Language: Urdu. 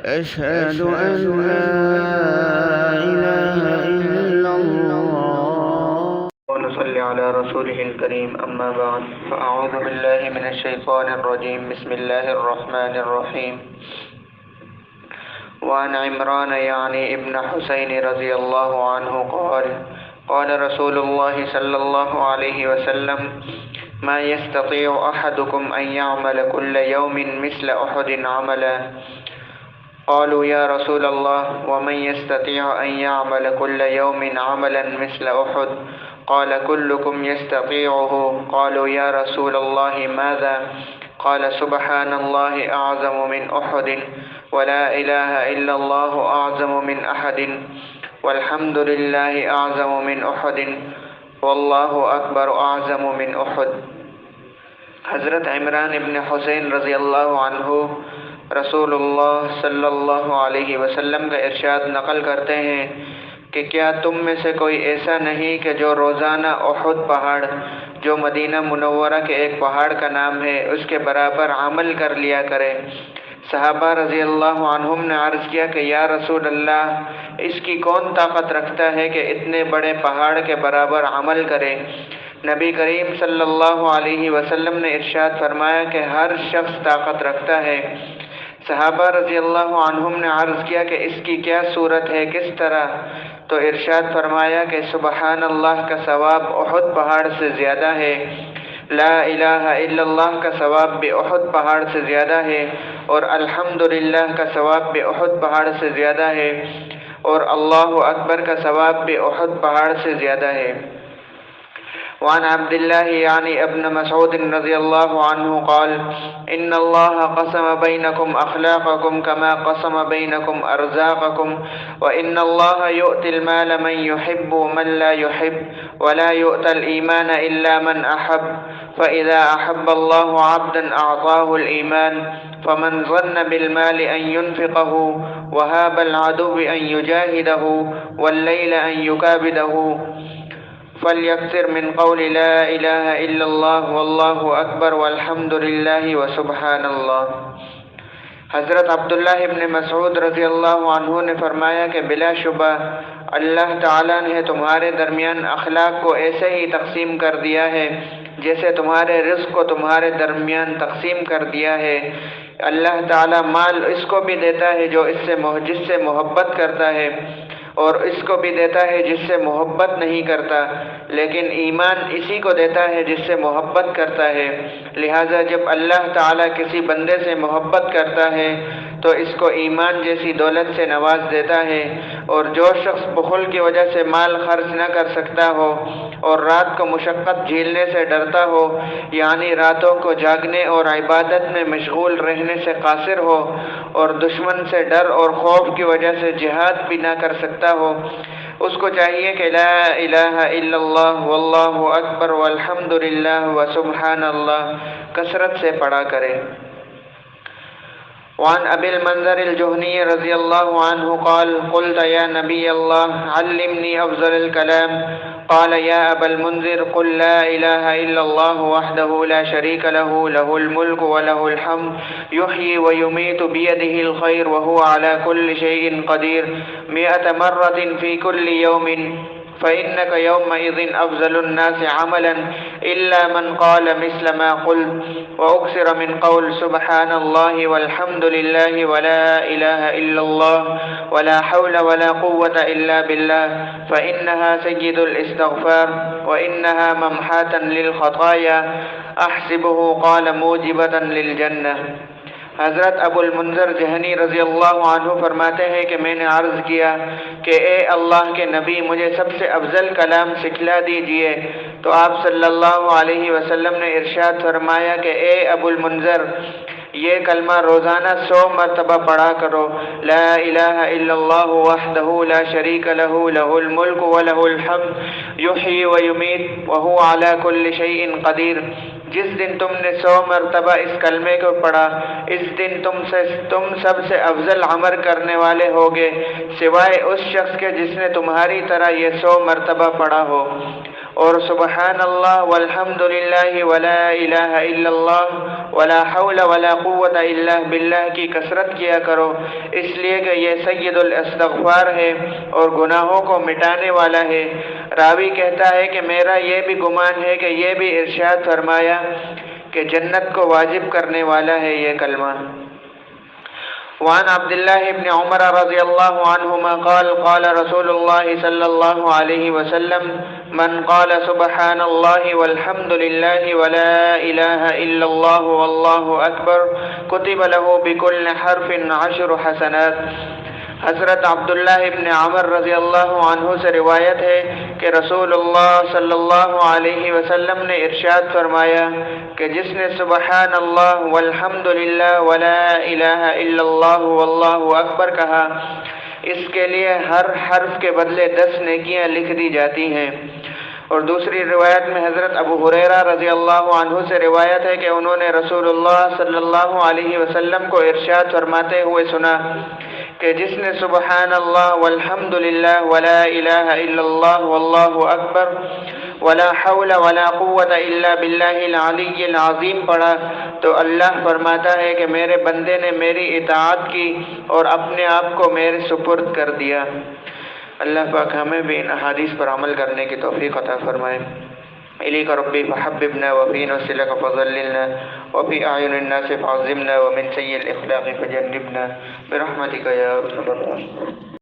أشهد أن لا إله إلا الله ونصلي على رسوله الكريم أما بعد فأعوذ بالله من الشيطان الرجيم بسم الله الرحمن الرحيم وعن عمران يعني ابن حسين رضي الله عنه قال رسول الله صلى الله عليه وسلم ما يستطيع أحدكم أن يعمل كل يوم مثل أحد عملا قالوا يا رسول الله ومن يستطيع أن يعمل كل يوم عملا مثل أحد قال كلكم يستطيعه قالوا يا رسول الله ماذا قال سبحان الله أعظم من أحد ولا إله إلا الله أعظم من أحد والحمد لله أعظم من أحد والله أكبر أعظم من أحد۔ حضرت عمران ابن حسین رضی اللہ عنہ رسول اللہ صلی اللہ علیہ وسلم کا ارشاد نقل کرتے ہیں کہ کیا تم میں سے کوئی ایسا نہیں کہ جو روزانہ احد پہاڑ جو مدینہ منورہ کے ایک پہاڑ کا نام ہے اس کے برابر عمل کر لیا کرے۔ صحابہ رضی اللہ عنہم نے عرض کیا کہ یا رسول اللہ اس کی کون طاقت رکھتا ہے کہ اتنے بڑے پہاڑ کے برابر عمل کرے؟ نبی کریم صلی اللہ علیہ وسلم نے ارشاد فرمایا کہ ہر شخص طاقت رکھتا ہے۔ صحابہ رضی اللہ عنہم نے عرض کیا کہ اس کی کیا صورت ہے، کس طرح؟ تو ارشاد فرمایا کہ سبحان اللہ کا ثواب احد پہاڑ سے زیادہ ہے، لا الہ الا اللہ کا ثواب بھی احد پہاڑ سے زیادہ ہے، اور الحمدللہ کا ثواب بھی احد پہاڑ سے زیادہ ہے، اور اللہ اکبر کا ثواب بھی احد پہاڑ سے زیادہ ہے۔ وعن عبد الله يعني ابن مسعود رضي الله عنه قال إن الله قسم بينكم أخلاقكم كما قسم بينكم أرزاقكم وإن الله يؤتي المال من يحب ومن لا يحب ولا يؤتى الإيمان إلا من أحب فإذا أحب الله عبدا أعطاه الإيمان فمن ظن بالمال أن ينفقه وهاب العدو أن يجاهده والليل أن يكابده فليكثر من قول لا الہ الا اللہ واللہ اکبر والحمد للہ وسبحان اللہ۔ حضرت عبداللہ ابن مسعود رضی اللہ عنہ نے فرمایا کہ بلا شبہ اللہ تعالیٰ نے تمہارے درمیان اخلاق کو ایسے ہی تقسیم کر دیا ہے جیسے تمہارے رزق کو تمہارے درمیان تقسیم کر دیا ہے۔ اللہ تعالیٰ مال اس کو بھی دیتا ہے جو جس سے محبت کرتا ہے، اور اس کو بھی دیتا ہے جس سے محبت نہیں کرتا، لیکن ایمان اسی کو دیتا ہے جس سے محبت کرتا ہے۔ لہٰذا جب اللہ تعالیٰ کسی بندے سے محبت کرتا ہے تو اس کو ایمان جیسی دولت سے نواز دیتا ہے، اور جو شخص بخل کی وجہ سے مال خرچ نہ کر سکتا ہو اور رات کو مشقت جھیلنے سے ڈرتا ہو، یعنی راتوں کو جاگنے اور عبادت میں مشغول رہنے سے قاصر ہو، اور دشمن سے ڈر اور خوف کی وجہ سے جہاد بھی نہ کر سکتا ہو، اس کو چاہیے کہ لا الہ الا اللہ واللہ اکبر والحمد للہ وسبحان اللہ کثرت سے پڑھا کرے۔ وعن ابی المنذر الجہنی رضی اللہ عنہ قال قلت یا نبی اللہ علمنی افضل الکلام قال یا ابا المنذر قل لا الہ الا اللہ وحدہ لا شریک له له الملک وله الحمد یحیی ویمیت بیدہ الخیر وهو على كل شیء قدیر 100 مرة في كل يوم فإنك يومئذ أفضل الناس عملا إلا من قال مثل ما قلت وأكثر من قول سبحان الله والحمد لله ولا إله إلا الله ولا حول ولا قوة إلا بالله فإنها سيد الاستغفار وإنها ممحاة للخطايا أحسبه قال موجبة للجنة۔ حضرت ابو المنذر جہنی رضی اللہ عنہ فرماتے ہیں کہ میں نے عرض کیا کہ اے اللہ کے نبی مجھے سب سے افضل کلام سکھلا دیجئے، تو آپ صلی اللہ علیہ وسلم نے ارشاد فرمایا کہ اے ابو المنذر یہ کلمہ روزانہ 100 مرتبہ پڑھا کرو، لا الہ الا اللہ وحدہ لا شریک لہ لہ الملک ولہ الحمد یحیی ویمیت وہو علی کل شیء قدیر۔ جس دن تم نے 100 مرتبہ اس کلمے کو پڑھا، اس دن تم سب سے افضل عمل کرنے والے ہوگے، سوائے اس شخص کے جس نے تمہاری طرح یہ 100 مرتبہ پڑھا ہو۔ اور سبحان اللہ والحمد للہ ولا الہ الا اللہ ولا حول ولا قوت الا باللہ کی کثرت کیا کرو، اس لیے کہ یہ سید الاستغفار ہے اور گناہوں کو مٹانے والا ہے۔ راوی کہتا ہے کہ میرا یہ بھی گمان ہے کہ یہ بھی ارشاد فرمایا کہ جنت کو واجب کرنے والا ہے یہ کلمہ۔ وعن عبد الله بن عمر رضي الله عنهما قال قال رسول الله صلى الله عليه وسلم من قال سبحان الله والحمد لله ولا إله إلا الله والله أكبر كتب له بكل حرف 10 حسنات۔ حضرت عبداللہ ابن عمر رضی اللہ عنہ سے روایت ہے کہ رسول اللہ صلی اللہ علیہ وسلم نے ارشاد فرمایا کہ جس نے سبحان اللہ والحمد للہ ولا الہ الا اللہ واللہ اکبر کہا، اس کے لیے ہر حرف کے بدلے 10 نیکیاں لکھ دی جاتی ہیں۔ اور دوسری روایت میں حضرت ابو ہریرہ رضی اللہ عنہ سے روایت ہے کہ انہوں نے رسول اللہ صلی اللہ علیہ وسلم کو ارشاد فرماتے ہوئے سنا کہ جس نے سبحان اللہ والحمد للہ ولا الہ الا اللہ واللہ اکبر ولا حول ولا قوت الا باللہ العلی العظیم پڑھا تو اللہ فرماتا ہے کہ میرے بندے نے میری اطاعت کی اور اپنے آپ کو میرے سپرد کر دیا۔ اللہ پاک ہمیں بھی ان احادیث پر عمل کرنے کی توفیق عطا فرمائے۔ إليك ربي فحببنا وفي نسلك فظللنا وفي أعين الناس فعظمنا ومن سيء الإخلاق فجنبنا برحمتك يا أرحم الراحمين۔